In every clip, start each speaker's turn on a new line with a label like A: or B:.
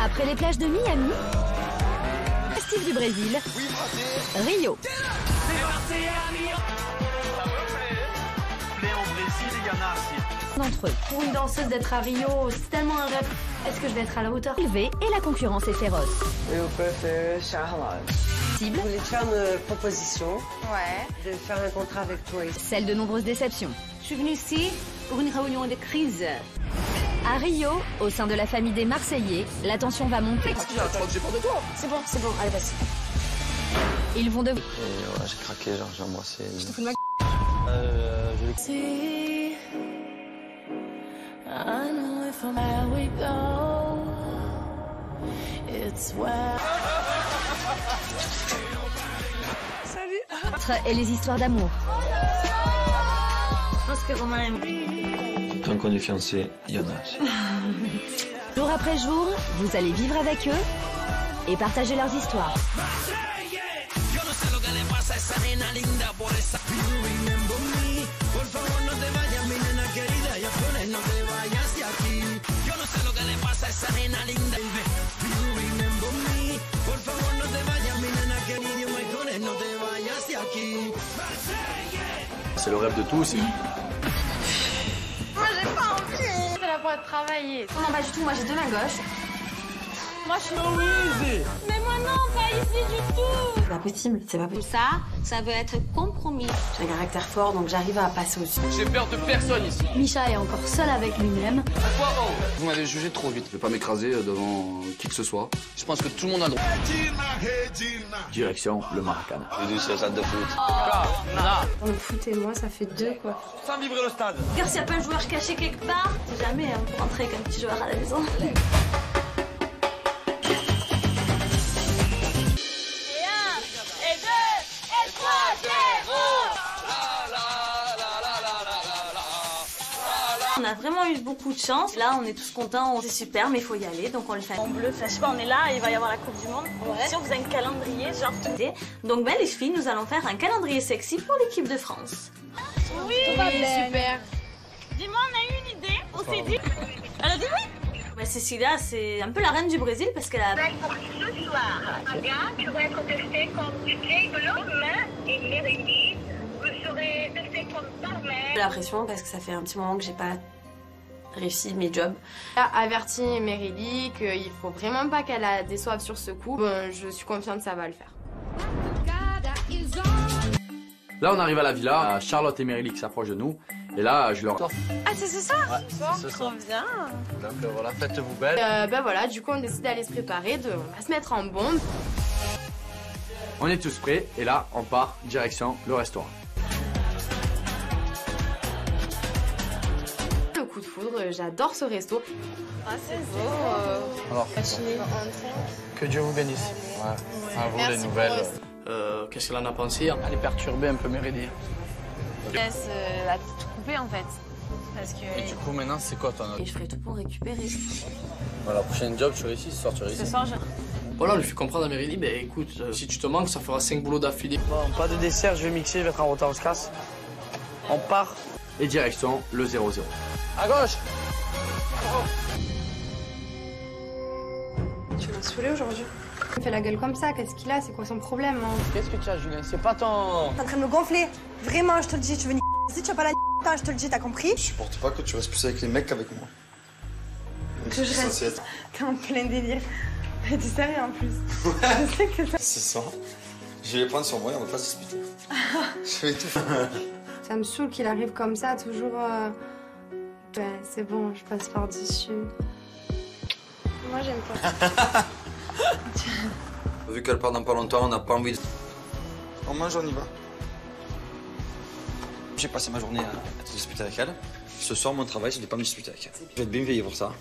A: Après les plages de Miami, Steve du Brésil, Rio. D'entre eux.
B: Pour une danseuse d'être à Rio, c'est tellement un rêve. Est-ce que je vais être à la hauteur?
A: Élevé et la concurrence est féroce.
C: Eu préfère Charlotte.
A: Cible.
C: Je voulais te faire une proposition.
B: Ouais.
C: De faire un contrat avec toi.
A: Celle de nombreuses déceptions.
B: Je suis venue ici pour une réunion de crise.
A: À Rio, au sein de la famille des Marseillais, la tension va monter.
B: C'est bon, allez, vas-y.
A: Ils vont devoir...
D: Et ouais, j'ai craqué, genre j'ai embrassé.
B: Je te fous de ma
E: See, I know if I'm where we go, it's where.
A: Et les histoires d'amour.
B: Je pense que Romain aime.
D: Quand on est fiancé, il y en a.
A: Jour après jour, vous allez vivre avec eux et partager leurs histoires.
D: C'est le rêve de tous.
B: Moi, j'ai pas envie. C'est là pour être travaillé. Non, pas du tout. Moi, j'ai deux mains gauches. Moi, je suis... Mais moi, non, pas ici du tout.
C: C'est pas possible, c'est pas possible.
B: Ça veut être compromis.
C: J'ai un caractère fort, donc j'arrive à passer au-dessus.
D: J'ai peur de personne ici.
A: Micha est encore seul avec lui-même.
D: Vous m'avez jugé trop vite. Je vais pas m'écraser devant qui que ce soit. Je pense que tout le monde a le droit. Direction le Maracana. C'est du stade de foot.
B: Le foot et moi, ça fait deux, quoi.
D: Sans vibrer le stade.
B: Regarde s'il n'y a pas un joueur caché quelque part. C'est jamais pour rentrer avec un petit joueur à la maison. On a vraiment eu beaucoup de chance. Là, on est tous contents, c'est super, mais il faut y aller, donc on le fait en bleu. Enfin, je sais pas, on est là, il va y avoir la Coupe du Monde. Ouais. Si on faisait un calendrier, genre tout. Donc, ben, les filles, nous allons faire un calendrier sexy pour l'équipe de France. Oui, super. Dis-moi, on a eu une idée, on s'est dit. Elle a dit oui. Ben, Cécilia, c'est un peu la reine du Brésil parce qu'elle a.
F: Pour ce soir, tu vas être testé comme DJ Glowman et Meredith. Vous serez testé comme barman.
B: J'ai la pression parce que ça fait un petit moment que j'ai pas réussi mes jobs.
G: J'ai averti Meryli qu'il faut vraiment pas qu'elle la déçoive sur ce coup. Bon, je suis confiante que ça va le faire.
D: Là, on arrive à la villa. Charlotte et Meryli qui s'approchent de nous. Et là, je leur...
B: Ah, c'est ce soir?
D: Ouais, c'est ce soir.
B: Bien.
D: Donc voilà, faites-vous belle.
G: Ben voilà, du coup on décide d'aller se préparer, on va se mettre en bombe.
D: On est tous prêts. Et là, on part direction le restaurant.
G: Le coup de foudre, j'adore ce resto.
B: Ah, c'est beau.
D: Alors, que Dieu vous bénisse. Ouais. À vous les nouvelles.
H: Qu'est-ce qu'elle en a pensé? Elle est perturbée un peu, Meryli.
G: Je laisse la tout couper en fait. Parce que...
D: Et du coup, maintenant, c'est quoi ton
B: Et je ferai tout pour récupérer.
D: Voilà, prochaine job, tu réussis, ce soir, tu réussis.
B: Ce soir,
H: Voilà, on lui fait comprendre à Meryli, ben écoute, si tu te manques, ça fera 5 boulots d'affilée.
I: Bon, pas de dessert, je vais mixer, je vais être en retard, on se casse. On part.
D: Et direction le 0-0.
I: À gauche.
G: Tu m'as saoulé aujourd'hui. Il fait la gueule comme ça, qu'est-ce qu'il a? C'est quoi son problème hein?
I: Qu'est-ce que tu as, Julien? C'est pas ton...
J: T'es en train de me gonfler. Vraiment, je te le dis, tu veux si tu vas pas la je te le dis, t'as compris?
D: Je supporte pas que tu restes plus avec les mecs qu'avec moi.
J: Que je reste. T'es en plein délire. T'es sérieux en plus. Je sais que ça...
D: C'est ça. Je vais les prendre sur moi et on va pas se disputer. Je vais tout faire.
G: Ça me saoule qu'il arrive comme ça, toujours... Ouais, c'est bon, je passe par-dessus. Moi, j'aime pas.
D: Vu qu'elle part dans pas longtemps, on n'a pas envie de... On mange, on y va. J'ai passé ma journée à te disputer avec elle. Ce soir, mon travail, c'est de pas me disputer avec elle. Je vais être bien veillé pour ça.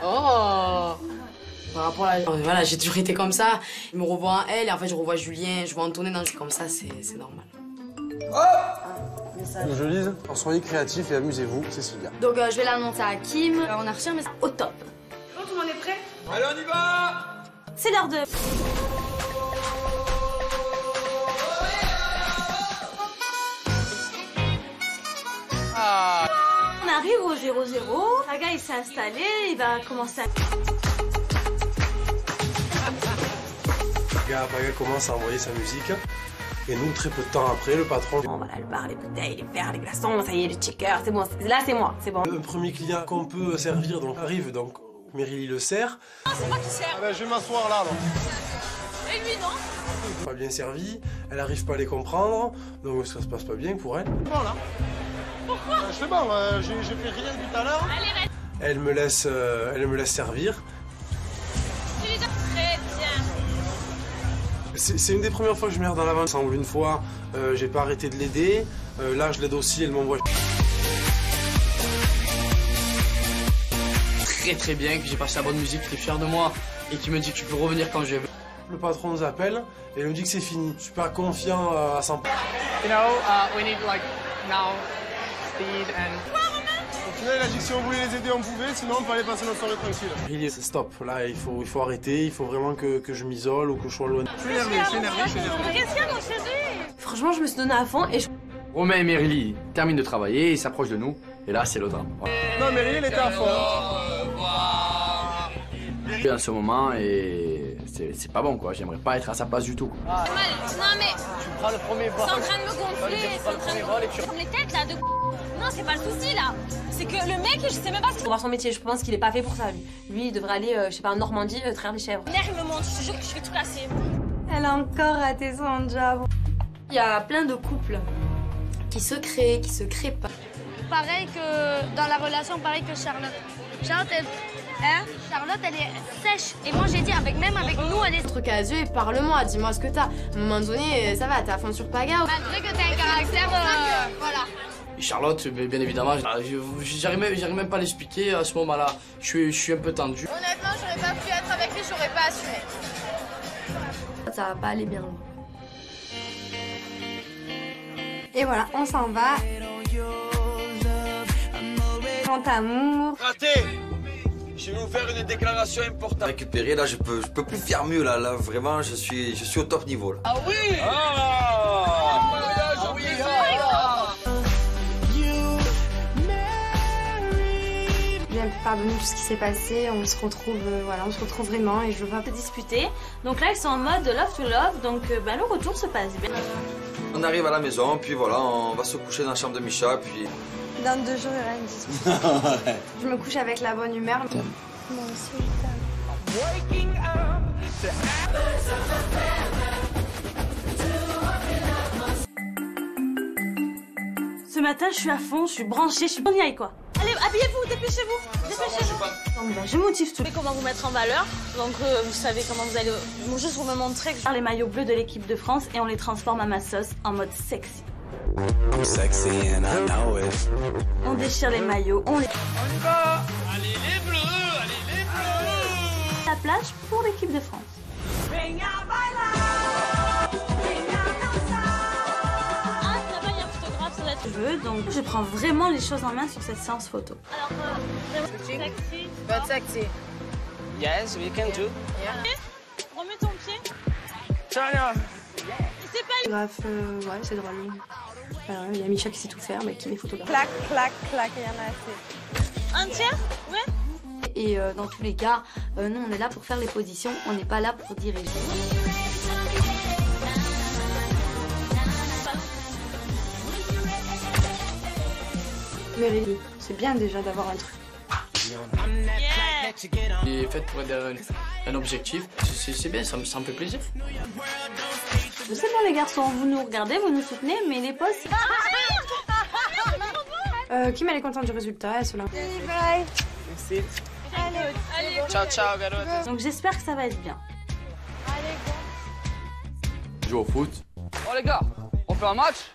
G: Oh! Par rapport à... Voilà, j'ai toujours été comme ça. Je me revois elle et en fait, je revois Julien, je vois Antonin dans... Comme ça, c'est normal.
I: Je lise. Alors, soyez créatifs et amusez-vous, Cécilia.
G: Donc, je vais l'annoncer à Kim. On a reçu un message
B: au top.
J: Bon, tout le monde est prêt?
D: Allez, on y va!
B: C'est l'heure de... On arrive au 0-0. Raga, il s'est installé, il va commencer à...
K: Paga commence à envoyer sa musique. Et nous, très peu de temps après, le patron...
C: Bon, voilà, le bar, les bouteilles, les verres, les glaçons, ça y est, le checker, c'est bon. Là, c'est moi, c'est bon.
K: Un premier client qu'on peut servir, donc arrive, donc Meryli le sert.
L: Non, c'est moi qui sers.
K: Ah ben, je vais m'asseoir là, alors.
L: Et lui, non?
K: Pas bien servi, elle n'arrive pas à les comprendre, donc ça se passe pas bien pour elle.
L: Bon, là. Pourquoi?
K: Je sais pas, j'ai fait rien tout à l'heure. Elle me laisse servir.
L: Très bien.
K: C'est une des premières fois que je merde dans la vente. Une fois, j'ai pas arrêté de l'aider. Là, je l'aide aussi, elle m'envoie.
H: Très bien, que j'ai passé la bonne musique, qui est fier de moi et qui me dit que tu peux revenir quand je veux.
K: Le patron nous appelle et nous dit que c'est fini. Je suis pas confiant à 100%.
I: You know, we need like now speed and.
K: Au final, il a dit que si on voulait les aider, on pouvait, sinon on fallait passer notre soirée tranquille. C'est stop, là il faut arrêter, il faut vraiment que je m'isole ou que je sois loin. Je suis énervé.
L: Qu'est-ce qu'il y a dans chez lui?
C: Franchement, je me suis donné à fond et je...
M: Romain et Meryli terminent de travailler, ils s'approchent de nous, et là c'est le drame.
K: Non, Meryli, elle était à fond.
M: En ce moment, et c'est pas bon quoi, j'aimerais pas être à sa place du tout.
L: Ah. Non mais...
I: Tu prends le premier vol.
L: C'est en train de me gonfler, c'est en train de me... Les têtes là de... Non, c'est pas le souci là. C'est que le mec, je sais même pas ce qu'il...
C: Pour voir son métier, je pense qu'il est pas fait pour ça, lui. Lui, il devrait aller, je sais pas, en Normandie, traire des chèvres.
L: L'air, il me monte, je te jure que je vais tout casser.
G: Elle a encore raté son job.
B: Il y a plein de couples qui se créent, qui se créent pas.
N: Pareil que dans la relation, pareil que Charlotte. Charlotte, Charlotte, elle est sèche. Et moi, j'ai dit, même avec nous, elle est...
G: Truc à yeux et parle-moi, dis-moi ce que t'as. À un moment donné, ça va, t'es à fond sur Paga.
N: Malgré que t'as un caractère, voilà.
H: Et Charlotte, bien évidemment, j'arrive même pas à l'expliquer à ce moment-là. Je suis un peu tendu.
N: Honnêtement, j'aurais pas pu être avec lui, j'aurais pas assumé.
G: Ça va pas aller bien loin. Et voilà, on s'en va. Grand amour.
D: Raté! Je vais vous faire une déclaration importante. Récupérer, là, je peux plus faire mieux, là, vraiment, je suis au top niveau, là.
L: Ah oui!
G: Bien pardonner tout ce qui s'est passé, on se retrouve vraiment et je veux pas
B: Se disputer. Donc là, ils sont en mode love to love, donc le retour se passe bien.
D: On arrive à la maison, puis voilà, on va se coucher dans la chambre de Micha, puis...
G: Dans 2 jours, il y aura une dispute. Je me couche avec la bonne humeur. Moi aussi,
B: Ce matin, je suis à fond, je suis branchée, je suis bonne aille quoi. Allez, habillez-vous, dépêchez-vous, dépêchez-vous. Donc je motive tout.
L: Comment vous mettre en valeur, donc vous savez comment vous allez... Juste pour me montrer que...
B: Les maillots bleus de l'équipe de France et on les transforme à ma sauce en mode sexy.
O: I'm sexy and I know it.
B: On déchire les maillots, on les...
L: On y va! Allez les bleus, allez les bleus!
B: La plage pour l'équipe de France. Donc je prends vraiment les choses en main sur cette séance photo.
L: Alors, sexy.
N: But sexy.
I: Yes, we can do.
L: Yeah. Remets ton pied.
I: Tania.
L: C'est pas...
G: Bref, ouais, c'est drôle. Alors, il y a Micha qui sait tout faire, mais qui est photographe.
J: Clac, clac, clac, il y en a assez.
L: Un tiers? Ouais.
A: Et dans tous les cas, nous on est là pour faire les positions, on n'est pas là pour diriger.
G: Meryli, c'est bien déjà d'avoir un truc.
H: Il est fait pour aider un objectif, c'est bien, ça me fait plaisir.
B: Je sais bon les garçons, vous nous regardez, vous nous soutenez, mais les postes...
G: Kim elle est contente du résultat, elle se l'a.
J: Bye.
I: Merci.
L: Allez.
I: Ciao, ciao, garotte.
B: Donc j'espère que ça va être bien.
M: Joue au foot.
I: Oh les gars, on fait un match?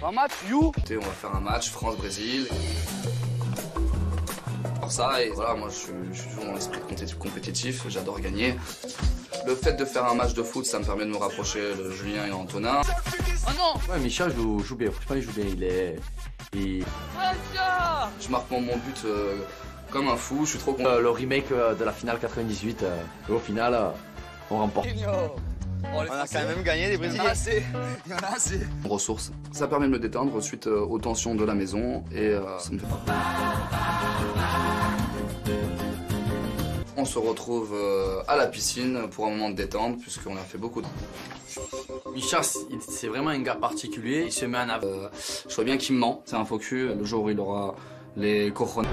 I: Un match, you?
M: On va faire un match France-Brésil. Pour ça, et voilà, moi je suis toujours dans l'esprit compétitif, j'adore gagner. Le fait de faire un match de foot, ça me permet de me rapprocher de Julien et Antonin.
I: Oh non!
M: Ouais, Micha joue bien, franchement il joue bien, Je marque mon but comme un fou, je suis trop content. Le remake de la finale 98, et au final, on remporte.
D: On a quand même gagné des Brésiliens. Il y en a assez.
M: Ressources. Ça permet de me détendre suite aux tensions de la maison et ça me fait pas. On se retrouve à la piscine pour un moment de détente, puisqu'on a fait beaucoup de...
H: Misha, c'est vraiment un gars particulier, il se met en avant.
M: Je vois bien qu'il me ment, c'est un faux cul, le jour où il aura les cojones.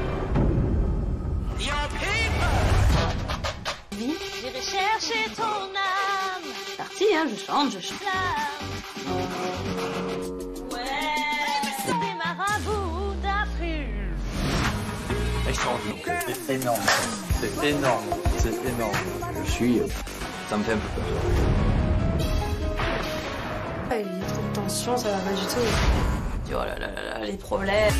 L: J'irai chercher ton âme.
B: C'est parti, hein, je chante.
L: Ouais, c'est des marabouts d'Afrique.
D: C'est énorme. C'est énorme. C'est énorme. Ça me fait un peu peur.
G: Il y a trop de tension, ça va pas du tout.
B: Oh là là là là, les problèmes.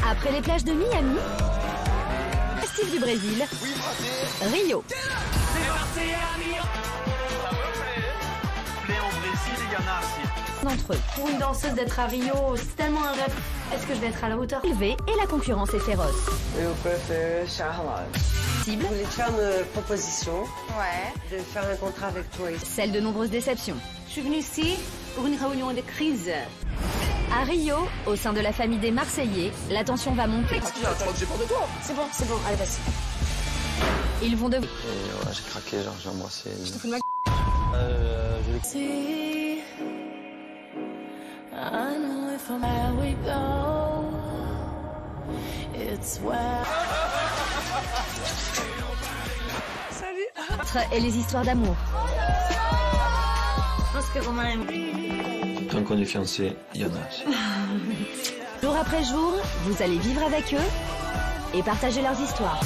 A: Après les plages de Miami, Steve du Brésil, Rio. D'entre eux.
C: Pour une danseuse d'être à Rio, c'est tellement un rêve. Est-ce que je vais être à la hauteur?
A: Élevé et la concurrence est féroce.
P: Je préfère Charlotte.
A: Cible.
P: Je voulais te faire une proposition.
J: Ouais.
P: De faire un contrat avec toi.
A: Celle de nombreuses déceptions.
B: Je suis venue ici pour une réunion de crise.
A: À Rio, au sein de la famille des Marseillais, la tension va monter.
C: C'est bon, allez, vas-y.
A: Ils vont devoir...
D: Et ouais, j'ai craqué, genre j'ai embrassé.
C: Je te fous de ma
E: See, I know if I'm where we go, it's where.
A: Salut. Et les histoires d'amour.
B: Je pense que Romain aime.
D: Tant qu'on est fiancés, il y en a.
A: Jour après jour, vous allez vivre avec eux et partager leurs histoires.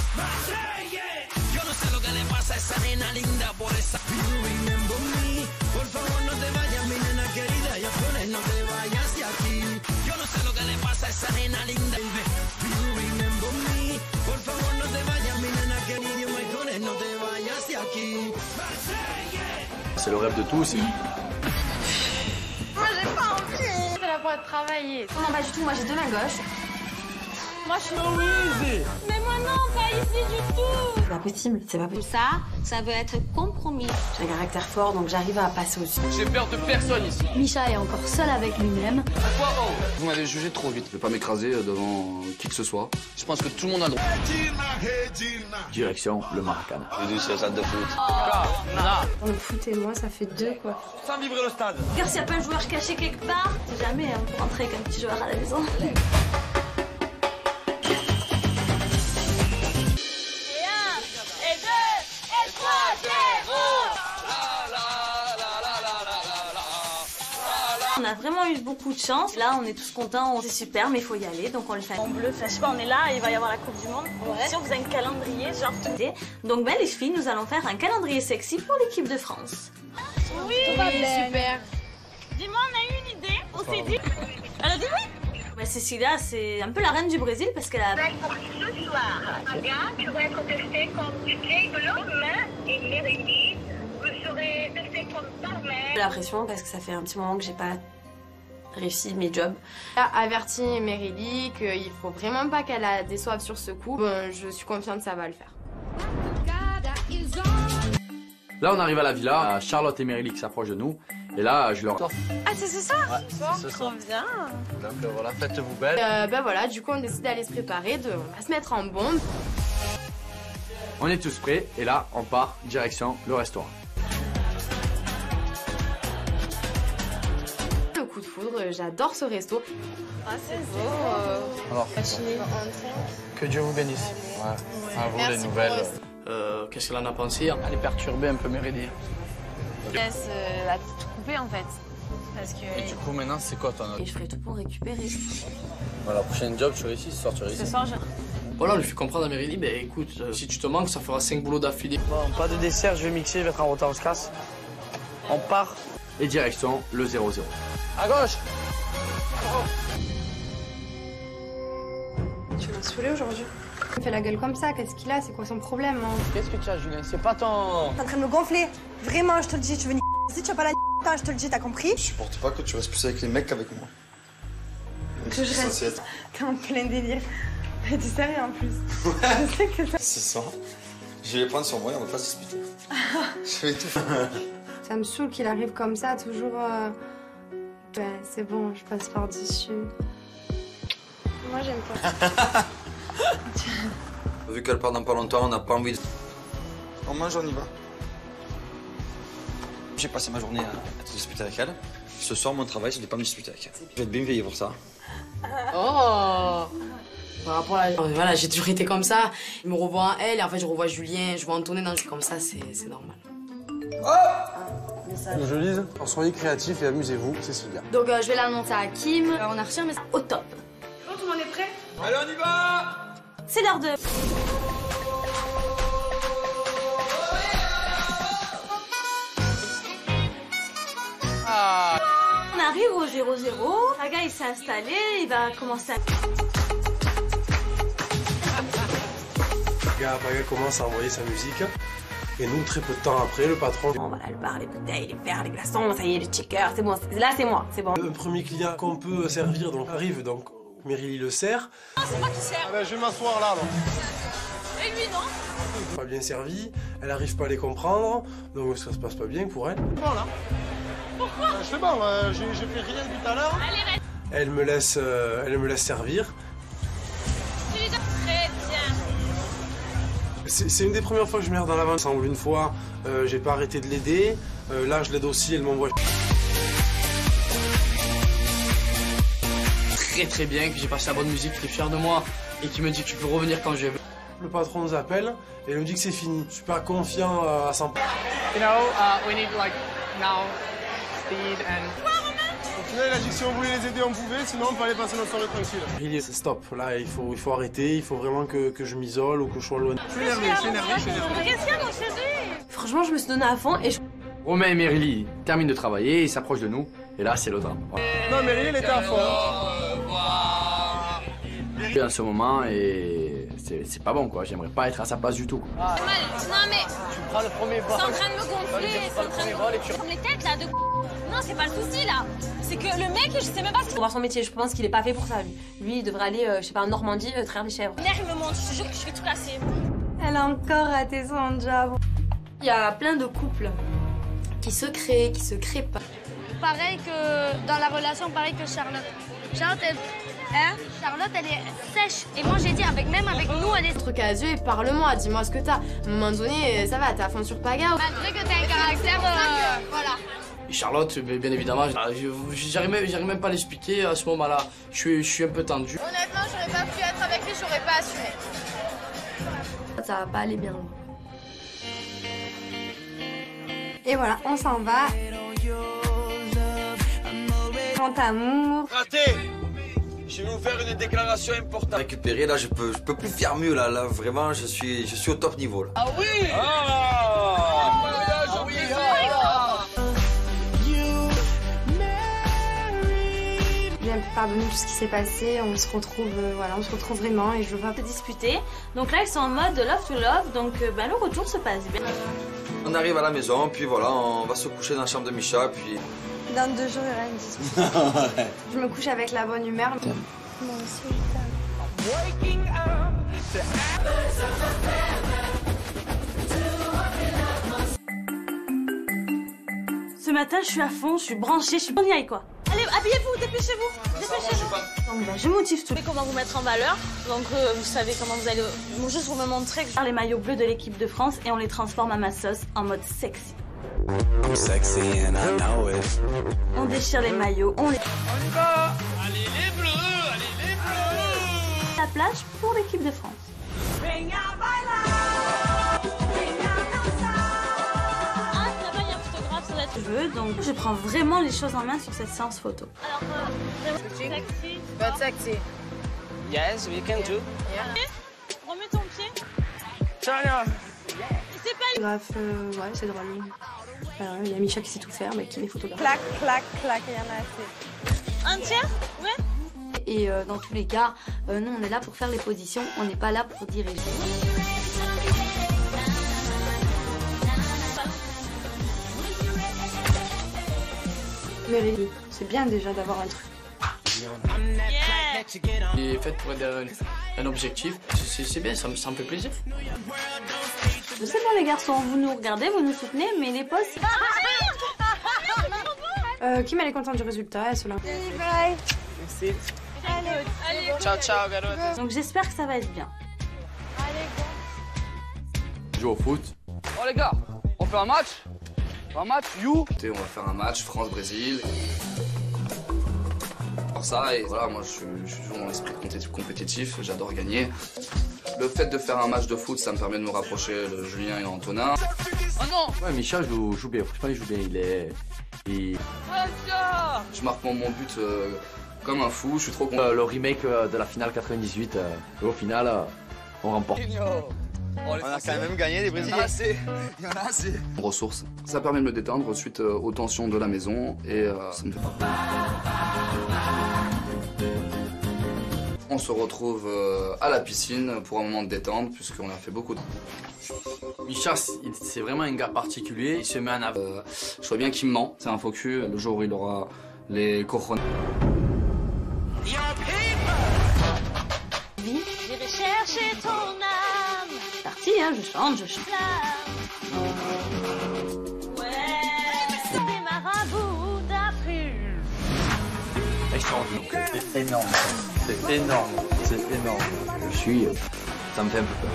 H: C'est le rêve de tous.
J: Moi j'ai pas envie. C'est là pour être travaillé.
C: Non, pas du tout, moi j'ai deux mains gauches.
J: Moi je suis Mais moi non, pas ici du tout.
C: C'est pas possible, c'est pas possible.
B: Ça veut être compromis.
C: J'ai un caractère fort, donc j'arrive à passer au-dessus.
H: J'ai peur de personne ici.
A: Misha est encore seul avec lui-même.
M: Vous m'avez jugé trop vite. Je vais pas m'écraser devant qui que ce soit. Je pense que tout le monde a le droit.
H: Direction le Maracana.
D: J'ai dû sur le stade de foot.
G: Le foot et moi, ça fait deux, quoi.
K: Sans vibrer le stade.
B: Regarde s'il n'y a pas un joueur caché quelque part. C'est jamais hein, pour rentrer avec un petit joueur à la maison. On a vraiment eu beaucoup de chance. Là, on est tous contents, c'est super, mais il faut y aller, donc on le fait en bleu. Enfin, je sais pas, on est là, il va y avoir la Coupe du Monde. Si on faisait un calendrier, genre tout est. Donc, ben, les filles, nous allons faire un calendrier sexy pour l'équipe de France.
J: Oui, super.
L: Dis-moi, on a eu une idée. On s'est dit. Elle a dit oui.
B: Ben, Cécilia, c'est un peu la reine du Brésil parce qu'elle a.
F: Pour ce soir, Aga, tu vas être testé comme Jay Blum et Meredith. Vous serez testé comme Torment.
C: J'ai la pression parce que ça fait un petit moment que j'ai pas réussi mes jobs.
J: J'ai averti Merily qu'il faut vraiment pas qu'elle la déçoive sur ce coup. Bon, je suis confiante que ça va le faire.
H: Là, on arrive à la villa, Charlotte et Meryl qui s'approchent de nous. Et là, je leur...
J: Ah, c'est ce soir?
K: C'est ça.
J: Bien.
K: Donc voilà, faites-vous belle.
J: Ben voilà, du coup, on décide d'aller se préparer, on va se mettre en bombe.
H: On est tous prêts et là, on part direction le restaurant.
J: Le coup de foudre, j'adore ce resto. Ah, c'est beau.
K: Alors, que Dieu vous bénisse. Ouais. À vous les nouvelles.
H: Qu'est-ce qu'elle en a pensé?
K: Allez perturber un peu Meredith.
J: Laisse la tout couper en fait. Parce que...
K: Et du coup, maintenant, c'est quoi ton autre?
C: Et je ferai tout pour récupérer.
K: Voilà, prochaine job, tu réussis, ce soir, tu réussis.
J: Ce soir,
H: Voilà, on lui fait comprendre à Meryl, ben écoute, si tu te manques, ça fera 5 boulots d'affilée.
I: Bon, pas de dessert, je vais mixer, je vais être en retard, on se casse. On part.
H: Et direction le 0-0.
I: À gauche.
G: Tu m'as saoulé aujourd'hui. Il fait la gueule comme ça, qu'est-ce qu'il a? C'est quoi son problème hein?
I: Qu'est-ce que tu as, Julien? C'est pas ton...
Q: T'es en train de me gonfler. Vraiment, je te le dis, tu veux si tu vas pas la je te le dis, t'as compris?
D: Je supporte pas que tu restes plus avec les mecs qu'avec moi.
J: Que je reste. T'es en plein délire. Tu sais rien en plus. Je sais que ça...
D: C'est ça. Je vais les prendre sur moi et on va pas s'expliquer. Je vais tout faire.
G: Ça me saoule qu'il arrive comme ça, toujours Ouais, c'est bon, je passe par-dessus. Moi, j'aime pas.
D: Vu qu'elle part dans pas longtemps, on n'a pas envie de...
R: On mange, on y va. J'ai passé ma journée à te disputer avec elle. Ce soir, mon travail, je ne vais pas me disputer avec elle. Je vais être bien veillé pour ça.
C: Oh! Par rapport à... Voilà, j'ai toujours été comme ça. Je me revois en elle et en fait je revois Julien, je vois Antonin comme ça, c'est normal.
K: Je lise. Alors, soyez créatifs et amusez-vous, Cécilia.
L: Donc je vais l'annoncer à Kim. On a reçu un message au top.
J: Bon, tout le monde est prêt?
D: Allez, on y va!
B: C'est l'heure de... On arrive au 0-0. Paga, il s'est installé, il va commencer à...
K: Paga commence à envoyer sa musique. Et nous, très peu de temps après, le patron...
C: Bon, voilà, le bar, les bouteilles, les verres, les glaçons, ça y est, les checkers, c'est bon. Là, c'est moi, c'est bon.
K: Le premier client qu'on peut servir donc, arrive, donc Merily le sert.
L: Non, c'est moi qui sers.
K: Ah ben, je vais m'asseoir là, donc.
L: Et lui, non?
K: Pas bien servi, elle arrive pas à les comprendre, donc ça se passe pas bien pour elle.
J: Bon, là.
L: Pourquoi?
K: Je fais bon, j'ai fait rien depuis tout à l'heure.
L: Allez, reste.
K: Elle me laisse servir.
L: Tu lui donnes très bien.
K: C'est une des premières fois que je merde dans la vente. Une fois, j'ai pas arrêté de l'aider. Là, je l'aide aussi, elle m'envoie.
H: Très bien, que j'ai passé la bonne musique, qu'il est fier de moi et qui me dit que tu peux revenir quand je veux.
K: Le patron nous appelle et nous dit que c'est fini. Je suis pas confiant à 100%.
I: You know, we need like now speed and...
K: Au final, il a dit que si on voulait les aider, on pouvait, sinon on peut aller passer notre soirée tranquille. Really, c'est stop. Là, il faut arrêter. Il faut vraiment que je m'isole ou que je sois loin. Je suis énervé.
L: Qu'est-ce qu'il y a, mon chéri?
C: Franchement, je me suis donné à fond et je...
S: Romain et Merily terminent de travailler, ils s'approchent de nous, et là, c'est le drame.
K: Non, Merily, elle était à fond.
S: En ce moment, et c'est pas bon, quoi. J'aimerais pas être à sa place du tout.
L: Non, mais...
I: Tu prends le premier vol.
L: C'est en train de me gonfler, c'est en train de me... Comme les têtes, là, de... Non, c'est pas le souci, là. C'est que le mec, je sais même pas ce qu'il...
C: Pour voir son métier, je pense qu'il est pas fait pour ça, lui. Lui, il devrait aller, je sais pas, en Normandie, traire des chèvres.
L: L'air, il me monte, je te jure que je vais tout casser.
G: Elle a encore raté son job.
C: Il y a plein de couples qui se créent, qui se créent pas.
N: Pareil que dans la relation, pareil que Charlotte. Charlotte, Charlotte, elle est sèche. Et moi, j'ai dit, même avec nous, elle est...
C: Truc à yeux et parle-moi, dis-moi ce que t'as. À un moment donné, ça va, t'es à fond sur Paga.
N: Malgré que t'as un caractère, voilà.
H: Et Charlotte, bien évidemment, j'arrive même pas à l'expliquer à ce moment-là. Je suis un peu tendu.
L: Honnêtement, j'aurais pas pu être avec lui, j'aurais pas assumé.
C: Ça va pas aller bien.
G: Et voilà, on s'en va. Grand amour.
D: Raté! Je vais vous faire une déclaration importante. Récupérer, là, je peux plus faire mieux, là vraiment, je suis au top niveau, là.
I: Ah oui!
G: J'ai un peu pardonné tout ce qui s'est passé, on se retrouve, on se retrouve vraiment et je veux pas
B: se disputer. Donc là, ils sont en mode love to love, donc le retour se passe bien.
D: On arrive à la maison, puis voilà, on va se coucher dans la chambre de Micha, puis...
G: Dans 2 jours, il y aura une dispute. Je me couche avec la bonne humeur. Moi aussi, je t'aime.
B: Ce matin, je suis à fond, je suis branchée, je suis... On y aille, quoi. Allez, habillez-vous, dépêchez-vous. Dépêchez-vous. Donc, je motive tout. Je sais comment vous mettre en valeur. Donc, vous savez comment vous allez... Juste pour me montrer que je les maillots bleus de l'équipe de France et on les transforme à ma sauce en mode sexy.
O: I'm sexy and I know it.
B: On déchire les maillots, on les...
I: On y va! Allez les bleus! Allez les bleus!
B: La plage pour l'équipe de France. Ah, là-bas, il y a un photographe, ça doit être... Je veux, donc je prends vraiment les choses en main sur cette séance photo. Alors, vraiment sexy.
L: But sexy.
I: Yes, we can do.
B: Remets ton pied.
I: Tania!
B: C'est pas...
C: Ouais, c'est drôle. Il y a Micha qui sait tout faire, mais qui est photographe.
J: Clac, clac, clac, il y en a assez.
B: Un tiers? Ouais.
C: Et dans tous les cas, nous, on est là pour faire les positions, on n'est pas là pour diriger.
G: Merily, c'est bien déjà d'avoir un truc.
H: Il est fait pour aider un objectif, c'est bien, ça me fait plaisir.
B: Je sais pas les garçons, vous nous regardez, vous nous soutenez, mais les postes...
G: Kim, elle est contente du résultat, elle se l'a.
J: Bye.
K: Merci.
J: Allez.
I: Ciao, ciao, garotte.
B: Donc j'espère que ça va être bien.
S: Joue au foot.
M: Oh les gars, on fait un match? Un match, you? On va faire un match France-Brésil. Pour ça, et voilà, moi je suis toujours dans l'esprit compétitif, j'adore gagner. Le fait de faire un match de foot, ça me permet de me rapprocher de Julien et Antonin.
I: Oh non!
S: Ouais, Micha joue bien. Franchement, il joue bien.
M: Je marque mon but comme un fou, je suis trop content.
S: Le remake de la finale 98, et au final, on remporte.
R: On a quand même gagné des Brésiliens.
M: Il y en a assez. Ressources. Ça permet de me détendre suite aux tensions de la maison et ça me fait pas peur. On se retrouve à la piscine pour un moment de détente puisqu'on a fait beaucoup de...
S: Micha, c'est vraiment un gars particulier. Il se met en avant.
M: Je vois bien qu'il me ment. C'est un faux cul. Le jour où il aura les cojones.
L: J'irai chercher ton âme.
B: C'est parti, hein, je chante.
L: Ouais, c'est des marabouts d'Afrique.
S: Extraordinaire. C'est énorme. C'est énorme. C'est énorme. Ça me fait un peu peur.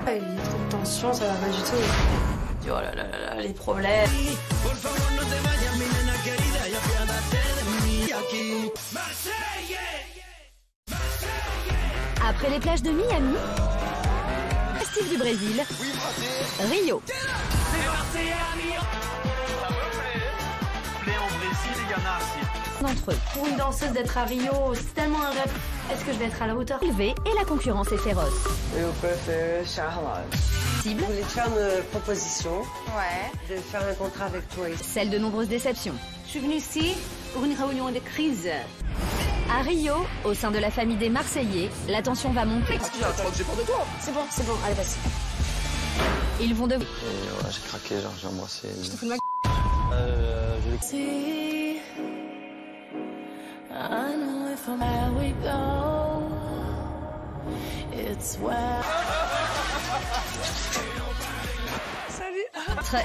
G: Il y a trop de tension, ça va pas du tout.
B: Oh là là là là, les problèmes.
A: Après les plages de Miami, style du Brésil, Rio. D'entre eux.
G: Pour une danseuse d'être à Rio, c'est tellement un rêve. Est-ce que je vais être à la hauteur?
A: Élevé et la concurrence est féroce.
P: Je préfère Charlotte.
A: Cible.
P: Je voulais te faire une proposition.
J: Ouais.
P: De faire un contrat avec toi.
A: Celle de nombreuses déceptions.
B: Je suis venue ici pour une réunion de crise.
A: À Rio, au sein de la famille des Marseillais, la tension va monter.
P: C'est bon, allez, vas-y.
A: Ils vont devoir...
R: Voilà, j'ai craqué, genre j'ai embrassé.
G: Je te fous de ma
E: See, I know if I'm where we go, it's where.
J: Salut.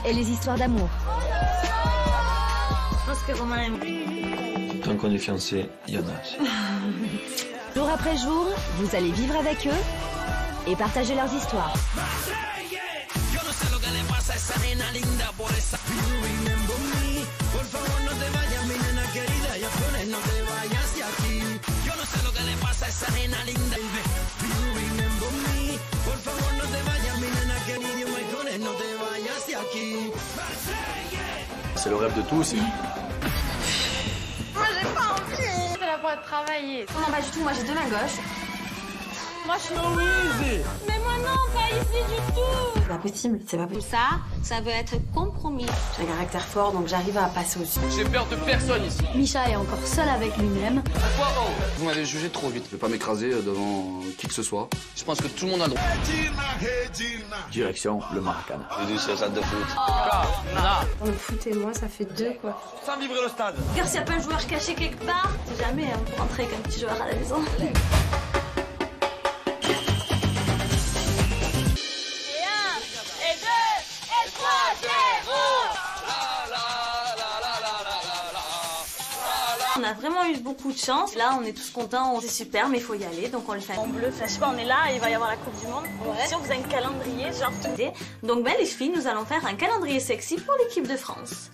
A: Et les histoires d'amour.
B: Je pense que Romain aime.
R: Tant qu'on est fiancés, il y en a.
A: Jour après jour, vous allez vivre avec eux et partager leurs histoires.
S: C'est le rêve de tous.
J: Moi, j'ai pas envie. C'est là pour être travaillé.
G: Non, pas du tout, moi j'ai deux mains gauches.
L: Moi, je suis... Mais moi, non, pas ici du tout.
G: C'est pas possible, c'est pas possible.
B: Ça veut être compromis.
G: J'ai un caractère fort, donc j'arrive à passer au-dessus.
I: J'ai peur de personne ici.
A: Micha est encore seul avec lui-même.
M: Vous m'avez jugé trop vite. Je vais pas m'écraser devant qui que ce soit. Je pense que tout le monde a le droit.
S: Direction le Maracana.
R: J'ai dû sur le stade de foot.
G: Dans le foot et moi, ça fait deux, quoi.
R: Sans vibrer le stade.
B: Regarde s'il y a pas un joueur caché quelque part. C'est jamais hein, pour rentrer avec un petit joueur à la maison. On a vraiment eu beaucoup de chance. Là, on est tous contents, c'est super, mais il faut y aller, donc on le fait en bleu. Enfin, je sais pas, on est là, il va y avoir la Coupe du Monde. Si on faisait un calendrier, genre tout est. Donc, ben, les filles, nous allons faire un calendrier sexy pour l'équipe de France.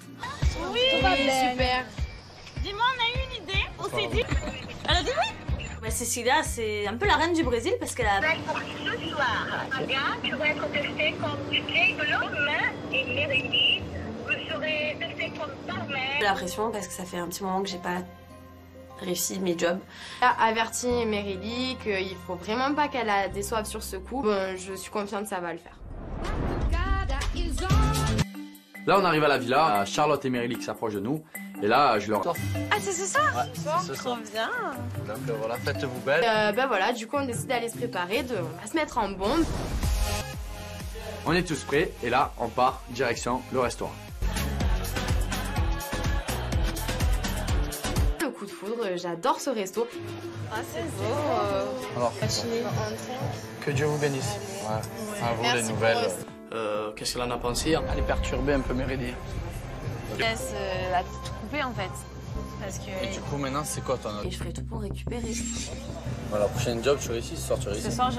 L: Oui,
J: super.
L: Dis-moi, on a eu une idée. On s'est dit... Elle a dit oui.
B: Ben, Cécilia, c'est un peu la reine du Brésil parce qu'elle a...
F: Pour ce soir, Aga, tu vas être testé comme DJ Globe et Meredith. Vous serez testé comme barman.
G: J'ai la pression parce que ça fait un petit moment que j'ai pas réussi mes jobs.
J: Là, averti Merily qu'il faut vraiment pas qu'elle la déçoive sur ce coup. Bon, je suis confiante que ça va le faire.
S: Là, on arrive à la villa. Charlotte et Merily qui s'approchent de nous. Et là, je leur...
J: Ah, c'est ce soir?
S: Ouais, c'est ce soir.
J: bien.
R: Donc voilà, faites-vous belle.
J: Ben voilà, du coup, on décide d'aller se préparer, on va se mettre en bombe.
S: On est tous prêts. Et là, on part direction le restaurant.
J: Le coup de foudre, j'adore ce resto. Ah, c'est beau.
K: Alors, que Dieu vous bénisse. Ouais. À vous les nouvelles.
H: Qu'est-ce qu'elle en a pensé? Elle est perturbée un peu, Meredith.
L: laisse la tout couper en fait. Parce que...
S: Et du coup, maintenant, c'est quoi ton autre?
B: Et je ferai tout pour récupérer.
S: Voilà, la prochaine job, tu réussis, ce soir, tu réussis.
B: Ce soir, je...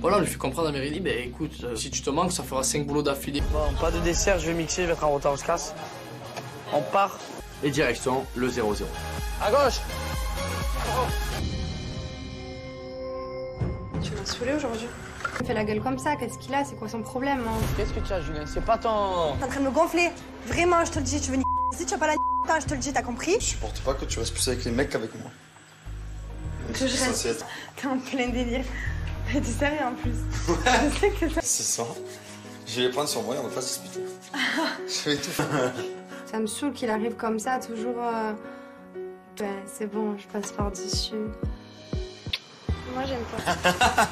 H: Voilà, on lui fait comprendre à Meryli, ben écoute, si tu te manques, ça fera 5 boulots d'affilée.
I: Bon, pas de dessert, je vais mixer, je vais être en retard, on se casse. On part.
S: Et direction le 0-0.
I: À gauche.
G: Tu m'as saoulé aujourd'hui. Il fait la gueule comme ça, qu'est-ce qu'il a? C'est quoi son problème hein?
I: Qu'est-ce que tu as, Julien? C'est pas ton...
Q: T'es en train de me gonfler. Vraiment, je te le dis, tu veux si tu vas pas la je te le dis, t'as compris?
R: Je supporte pas que tu restes plus avec les mecs qu'avec moi.
Q: Que je reste. T'es en plein délire. T'es sérieux en plus. Je sais que ça...
R: C'est ça. Je vais les prendre sur moi et on va pas se disputer. Je vais tout faire.
G: Ça me saoule qu'il arrive comme ça, toujours... Ouais, c'est bon, je passe par-dessus. Moi, j'aime pas.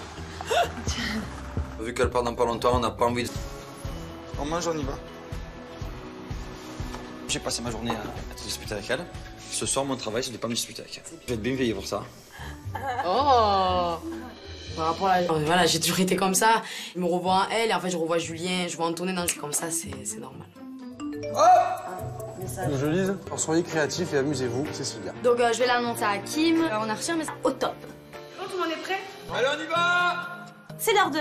D: Vu qu'elle part dans pas longtemps, on n'a pas envie de...
R: On mange, on y va. J'ai passé ma journée à te disputer avec elle. Ce soir, mon travail, c'est de ne pas me disputer avec elle. Je vais être bien veillé pour ça.
C: Oh! Par rapport à... Voilà, j'ai toujours été comme ça. Je me revois elle et en fait, je revois Julien, je vois Antonin dans... Comme ça, c'est normal.
K: Je lise. Soyez créatifs et amusez-vous, Cécilia.
A: Donc je vais l'annoncer à Kim. On a reçu un message au top.
Q: Bon, tout le monde est prêt?
D: Allez, on y va!
B: C'est l'heure de...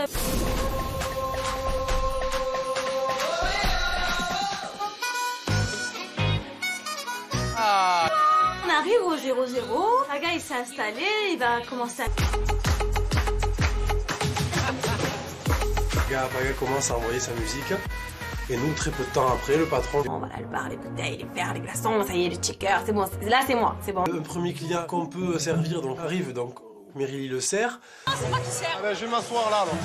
B: On arrive au 0-0. Paga, il s'est installé, il va commencer à...
K: Paga commence à envoyer sa musique. Et nous, très peu de temps après, le patron...
J: Bon, voilà, le bar, les bouteilles, les verres, les glaçons, ça y est, le checker, c'est bon. Là, c'est moi, c'est bon.
K: Un premier client qu'on peut servir, donc arrive, donc Meryli le sert.
L: Non, c'est moi qui sers.
K: Ah ben, je vais m'asseoir là, alors.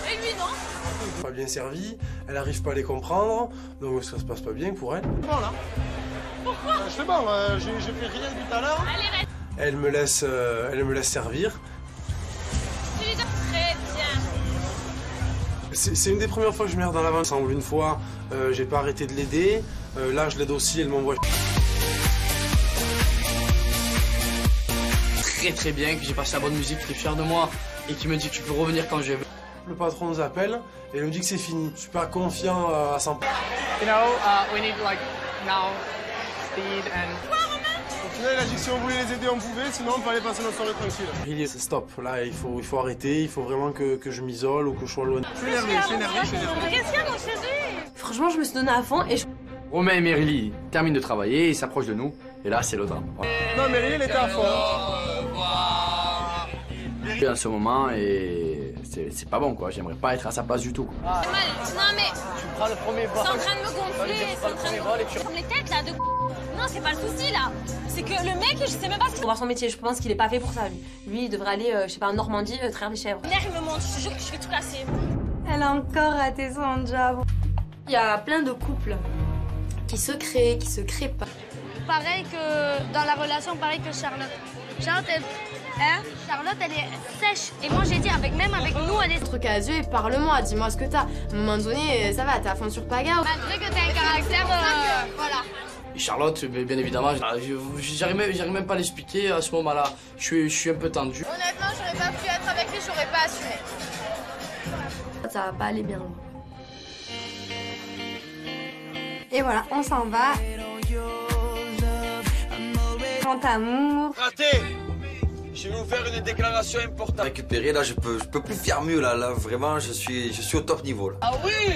L: Et lui, non?
K: Pas bien servi, elle arrive pas à les comprendre, donc ça se passe pas bien pour elle.
L: Bon, là. Pourquoi?
K: Je sais pas, j'ai fait rien tout à l'heure.
L: Allez, reste.
K: Elle me laisse servir.
L: Tu lui donnes très bien.
K: C'est une des premières fois que je merde dans la vente. Ensemble, une fois, j'ai pas arrêté de l'aider. Là, je l'aide aussi, elle m'envoie.
H: Très bien, que j'ai passé la bonne musique, qui est fier de moi et qui me dit que tu peux revenir quand je veux.
K: Le patron nous appelle et nous dit que c'est fini. Je suis pas confiant à 100%.
I: You know, we need like now speed and...
K: Au final, il a dit que si on voulait les aider, on pouvait, sinon on peut aller passer notre soirée tranquille. C'est stop, là, il faut arrêter, il faut vraiment que je m'isole ou que je sois loin. Je suis énervé.
L: Qu'est-ce qu'il y a, mon chéri?
J: Franchement, je me suis donné à fond et je...
S: Romain et Meryli terminent de travailler, ils s'approchent de nous. Et là, c'est le drame. Voilà.
K: Non, Meryli, elle était à fond.
S: En ce moment, et c'est pas bon, quoi. J'aimerais pas être à sa place du tout.
L: Ah. Non, mais...
I: Tu prends le premier vol.
L: C'est en train de me gonfler, c'est en train de me... Comme les têtes, là, de... Non, c'est pas le souci, là. C'est que le mec, je sais même pas ce qu'il...
J: Pour voir son métier, je pense qu'il est pas fait pour ça, lui. Lui, il devrait aller, je sais pas, en Normandie, traire des chèvres.
L: L'air, il me monte, je te jure que je vais tout casser.
G: Elle a encore raté son job.
B: Il y a plein de couples qui se créent, qui se créent pas.
N: Pareil que dans la relation, pareil que Charlotte. Charlotte, Charlotte, elle est sèche. Et moi, j'ai dit, même avec nous, elle est...
A: Truc à Dieu et parle-moi, dis-moi ce que t'as. À un moment donné, ça va, t'es à fond sur Paga.
N: Malgré que t'as un caractère, voilà.
H: Et Charlotte, bien évidemment, j'arrive même pas à l'expliquer à ce moment-là. Je suis un peu tendu.
N: Honnêtement, j'aurais pas pu être avec lui, j'aurais pas assumé.
A: Ça va pas aller bien loin.
G: Et voilà, on s'en va. Grand amour.
D: Raté! Je vais vous faire une déclaration importante. Récupérer, là, je peux plus faire mieux, là vraiment, je suis au top niveau, là.
I: Ah oui!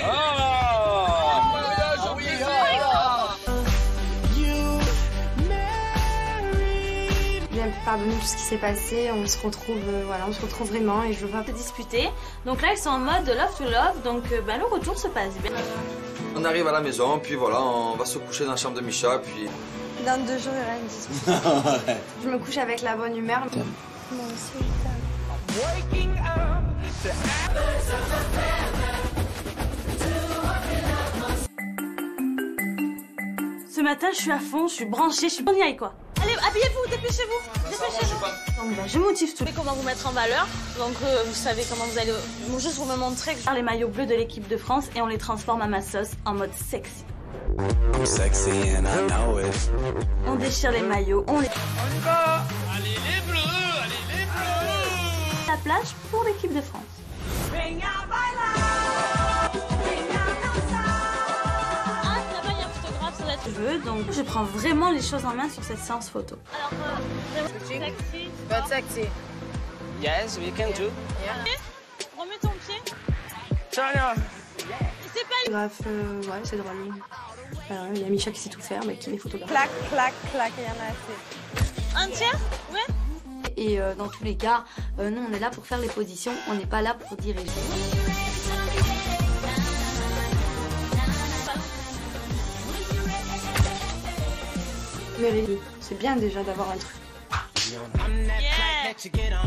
G: Bien pardonner tout ce qui s'est passé, on se retrouve, voilà, on se retrouve vraiment et je veux pas
B: Se disputer. Donc là, ils sont en mode love to love, donc le retour se passe bien.
D: On arrive à la maison, puis voilà, on va se coucher dans la chambre de Micha, puis...
G: Dans 2 jours, il y aura une dispute. Je me couche avec la bonne humeur. Moi aussi, je t'aime.
B: Ce matin, je suis à fond, je suis branchée, je suis bonne aille, quoi. Allez, habillez-vous, dépêchez-vous, dépêchez-vous. Donc je motive tout. Comment vous mettre en valeur. Donc vous savez comment vous allez... Juste pour me montrer que j'ai les maillots bleus de l'équipe de France et on les transforme à ma sauce en mode sexy.
O: Sexy and I know it.
B: On déchire les maillots, on les...
I: On y va! Allez les bleus! Allez les bleus!
B: La plage pour l'équipe de France. Ah, là-bas, il y a un photographe, ça doit être cheveux, donc je prends vraiment les choses en main sur cette séance photo. Alors,
L: Sexy.
I: But sexy. Yes, we can do.
L: Remets ton pied.
I: Tanya.
L: C'est pas
G: Bref, ouais, c'est drôle. Il y a Micha qui sait tout faire, mais qui est photographe.
J: Clac, clac, clac, il y en a assez.
L: un tiers? Ouais.
A: Et dans tous les cas, nous on est là pour faire les positions, on n'est pas là pour diriger.
G: Mais c'est bien déjà d'avoir un truc.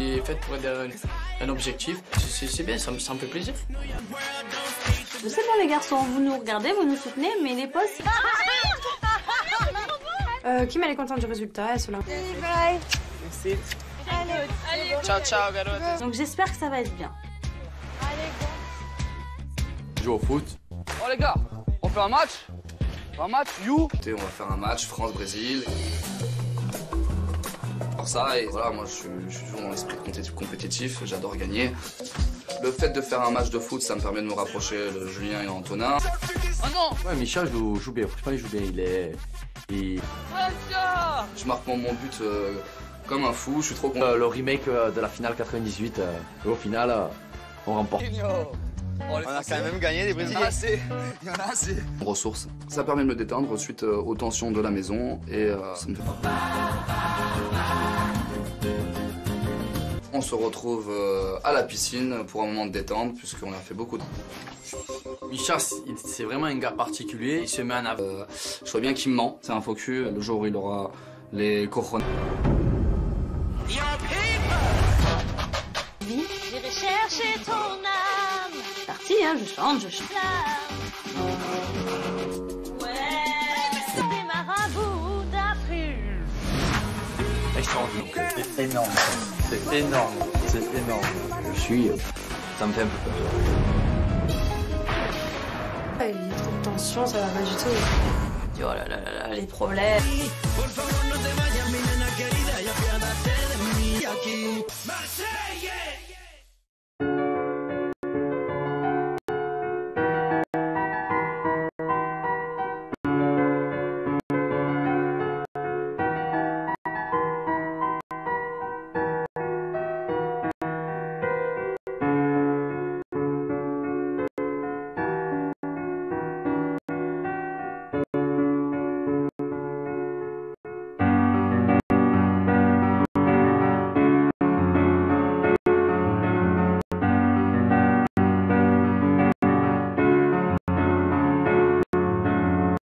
H: Il est fait pour aider un objectif, c'est bien, ça me fait plaisir.
B: Je sais bon les garçons, vous nous regardez, vous nous soutenez, mais les posts...
G: Kim elle est contente du résultat, elle se l'a.
I: Merci.
L: Allez.
I: Ciao, ciao, garotte.
B: Donc j'espère que ça va être bien.
S: Joue au foot.
M: Oh les gars, on fait un match? Un match, you? On va faire un match France-Brésil. Pour ça, et voilà, moi je suis toujours dans l'esprit compétitif, j'adore gagner. Le fait de faire un match de foot, ça me permet de me rapprocher de Julien et Antonin.
I: Oh non!
S: Ouais, Micha joue bien. Franchement, il joue bien.
M: Je marque mon but comme un fou, je suis trop content.
S: Le remake de la finale 98, et au final, on remporte.
R: On a quand même gagné les Brésiliens. Il y en a assez.
M: Ressources. Ça permet de me détendre suite aux tensions de la maison et ça me fait pas. On se retrouve à la piscine pour un moment de détente puisqu'on a fait beaucoup de...
H: Micha, c'est vraiment un gars particulier, il se met en avant.
M: Je vois bien qu'il me ment, c'est un faux cul, le jour où il aura les cojones.
L: J'irai chercher ton âme.
B: C'est parti, hein, je chante.
L: Ouais, c'est des marabouts d'Afrique.
S: C'est énorme. C'est énorme. C'est énorme. Ça me fait un peu peur.
G: Il y a trop de tension, ça va pas du tout.
B: Oh là là là, les problèmes.
E: Marseille,